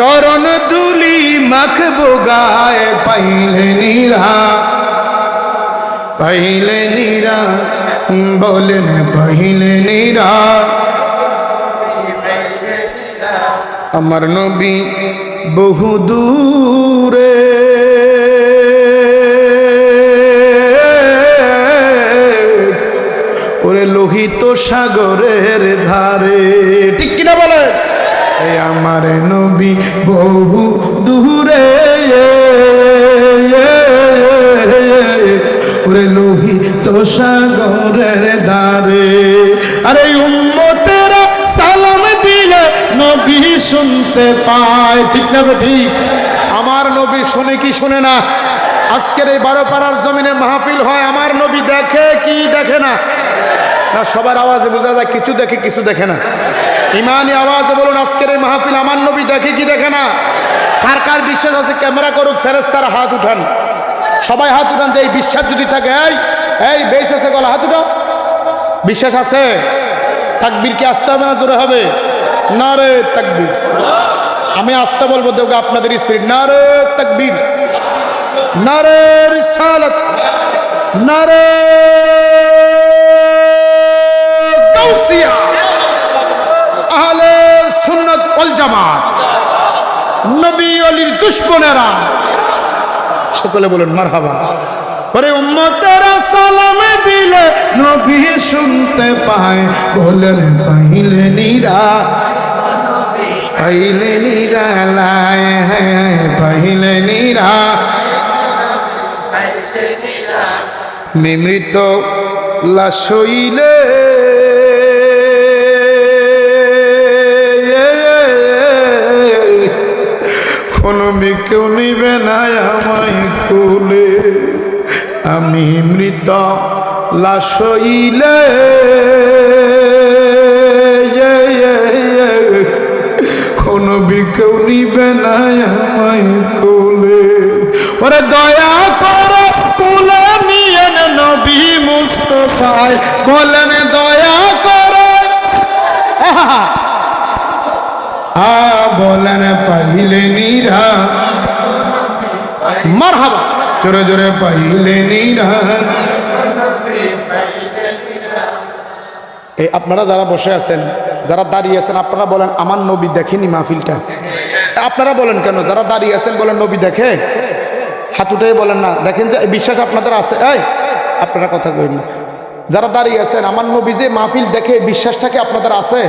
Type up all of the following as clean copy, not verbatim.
চরণ ধুলি মাখবো গায়ে পাইলে নীরা, পাইলে নীরা, বলেন পাইলে নীরা। আমার নবী বহু দূরে, ওরে লোহিত সাগরের ধারে, ঠিক কিনা বলে? এই আমার নবী বহু দূরে, ওরে লোহিত সাগরের ধারে। আরে উম্মতেরা সালাম দিলে নবী শুনতে পায়, ঠিক না? ঠিক। আমার নবী শুনে কি শুনে না? আজকের এই 12 পাড়ার জমিনে মাহফিল হয়, আমার নবী দেখে কি দেখে না? না, সবার আওয়াজে বোঝা যায় কিছু দেখে কিছু দেখে না। ইমানি আওয়াজে বলুন, আজকের এই মাহফিল আমার নবী দেখে কি দেখে না? কার কার বিশ্বাস আছে? ক্যামেরা করুক, ফেরেশতারা হাত উঠান, সবাই হাত উঠান। যে এই বিশ্বাস যদি থাকে, এই বেশ আছে গলা, হাত উঠাও। বিশ্বাস আছে? তাকবীর কি আসতে হবে না জোরে হবে? নারে তাকবীর। আমি আসতে বলবো, দেখো আপনাদের স্পিরিট। নারে তাকবীর, নারে রিসালাত, নারে গাউসিয়া, আহলে সুন্নাত ওয়াল জামাত, নবী ওয়ালির দুশমনেরা সকলে বলুন মারহাবা। পরে উম্মতেরা সালাম দিলে নবী শুনতে পায়, বলেন পাইলে নীরা, পাইলে নীরা, লায় পাইলে নীরা। মৃত লাশ হইলে কোনো কেউ নিবে না আমায় কোলে, আমি মৃত লাশ হইলে কোনো কেউ নিবে না আমায় কোলে। ওরে দয়া করে কোলে নিয়ে নবী মুস্তাফায়, বলেন দয়া করে, বলেন পাইলে নীরা, মারহাবা, জোরে জোরে পাইলে নীরা। এই আপনারা যারা বসে আছেন, যারা দাঁড়িয়ে আছেন, আপনারা বলেন আমার নবী দেখেনি মাহফিলটা? আপনারা বলেন কেন? যারা দাঁড়িয়ে আছেন বলেন নবী দেখে? হাত উঠেই বলেন না দেখেন, যে বিশ্বাস আপনাদের আছে? আপনারা কথা কইন না। যারা দাঁড়িয়ে আছেন, আমার নবী যে মাহফিল দেখে, বিশ্বাসটাকে আপনাদের আছে?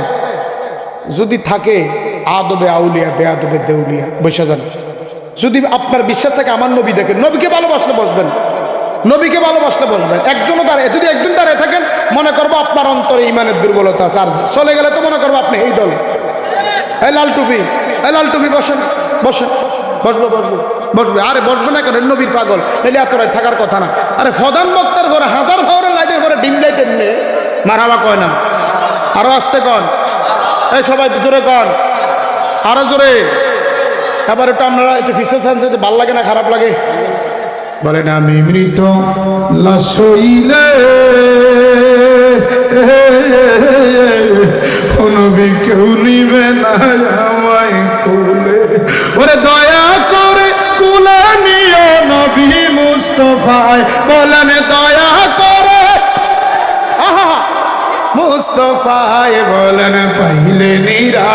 যদি থাকে, আদবে আউলিয়া বেআদবে দেউলিয়া, বসে যান। যদি আপনার বিশ্বাস থাকে আমার নবী দেখেন, নবীকে ভালোবাসলে বসবেন, নবীকে ভালোবাসলে বসবেন। একজনও দাঁড়িয়ে, যদি একজন দাঁড়িয়ে থাকেন, মনে করবো আপনার অন্তরে ইমানের দুর্বলতা আছে, আর চলে গেলে তো মনে করবো আপনি এই দলে। এই লাল টুপি, এই লাল টুপি, বসেন, বসেন, বসবে, বসবে, বসবে। আরে বসবে না কেন? নবীর পাগল, এলে এত রায় থাকার কথা না। আরে প্রধান বক্তার ঘরে হাজার পাওয়ারের লাইটের ঘরে ডিম লাইট এমনি মারহাবা কয় না? আরো আসতে কন, এই সবাই জোরে কন, আরো জোরে। এবার একটু আপনারা একটু ফিসে আনছে, ভাল লাগে না খারাপ লাগে? বলেন আমি মৃত লাশ হইলে নবী কেউ নিবে না আমায় কোলে। ওরে দয়া করে কোলে নিও নবী মুস্তাফায়, বলেন দয়া করে মুস্তাফায়, বলেন পাইলে নীরা।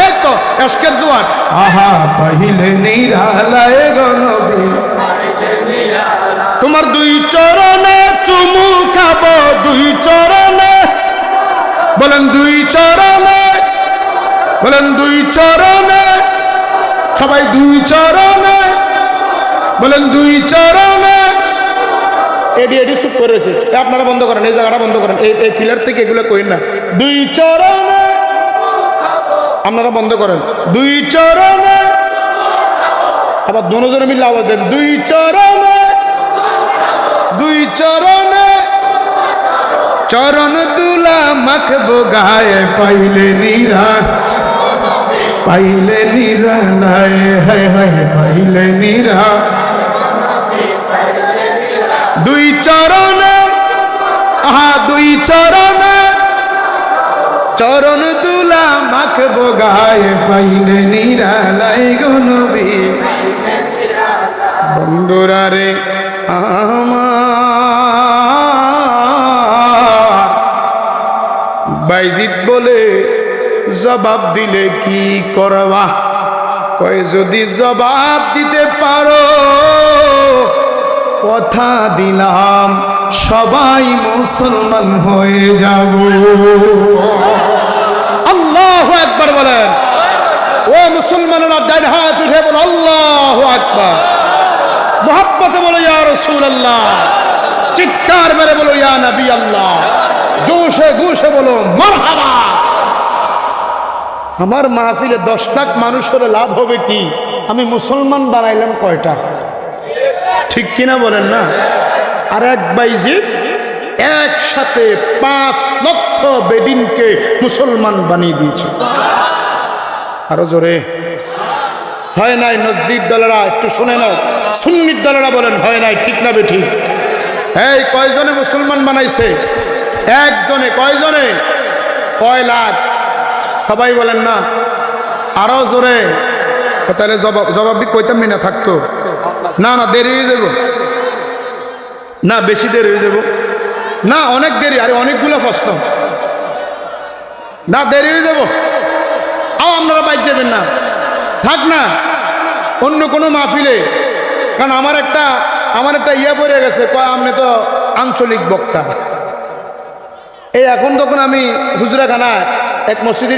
এই তো এশকের জোয়ার, পাইলে নিরালায় গো নবী, তোমার দুই চরণে চুমু খাবো, দুই চরণে, বলেন দুই চরণে, বলেন দুই চরণে, সবাই দুই চরণে, বলেন দুই চরণে। এডি চুপ করেছে, আপনারা বন্ধ করেন, এই জায়গাটা বন্ধ করেন, এই ফিলার থেকে এগুলো কইন না। দুই চরণে আপনারা বন্ধ করেন, দুই চরণে, আবার দুজনে মিলে আওয়াজ দেন, দুই চরণে, দুই চরণে, চরণ দুলা মাখবো গায়ে পাইলে নীরা, পাইলে নীরা, হায় হায় পাইলে নীরা। দুই চরণে, দুই চরণে, চরণ দুলা মাখবো গায়ে পাইলে নিরালাই গো নবী বন্ধুরা রে আমার বাইজিদ বলে জবাব দিলে কি করবা কয় যদি জবাব দিতে পারো কথা দিলাম সবাই মুসলমান হয়ে যাব আল্লাহু আকবার বলেন ও মুসলমানরা ডান হাত উঠে বলো আল্লাহু আকবার মুহাব্বতে বলো ইয়া রাসূলুল্লাহ চিৎকার মেরে বলো ইয়া নবী আল্লাহ জোশে ঘোষে বলো মারহাবা আমার মাহফিলে 10 লাখ মানুষ হলে লাভ হবে কি আমি মুসলমান বানাইলাম কয়টা ঠিক কিনা বলেন না আর এক বাইজিদ একসাথে 5 লক্ষ বেদিনকে মুসলমান বানিয়ে দিয়েছে আরো জোরে হয় নাই নজদীক দলেরা একটু শুনে নাও সুন্নির দলেরা বলেন হয় নাই ঠিক না বেঠিক এই কয়জনে মুসলমান বানাইছে একজনে কয়জনে কয় লাখ সবাই বলেন না আরো জোরে তাহলে জবাব কইতাম না থাকতো না না দেরি হয়ে যাব না বেশি দেরি হয়ে যাব না অনেক দেরি আরে অনেকগুলো প্রশ্ন না দেরি হয়ে যাব আপনারা বাইর যাবেন না থাক না অন্য কোনো মাহফিলে কারণ আমার একটা ইয়া পড়ে গেছে কয় আপনি তো আঞ্চলিক বক্তা এই এখন তখন আমি হুজুরাখানায় এক মসজিদে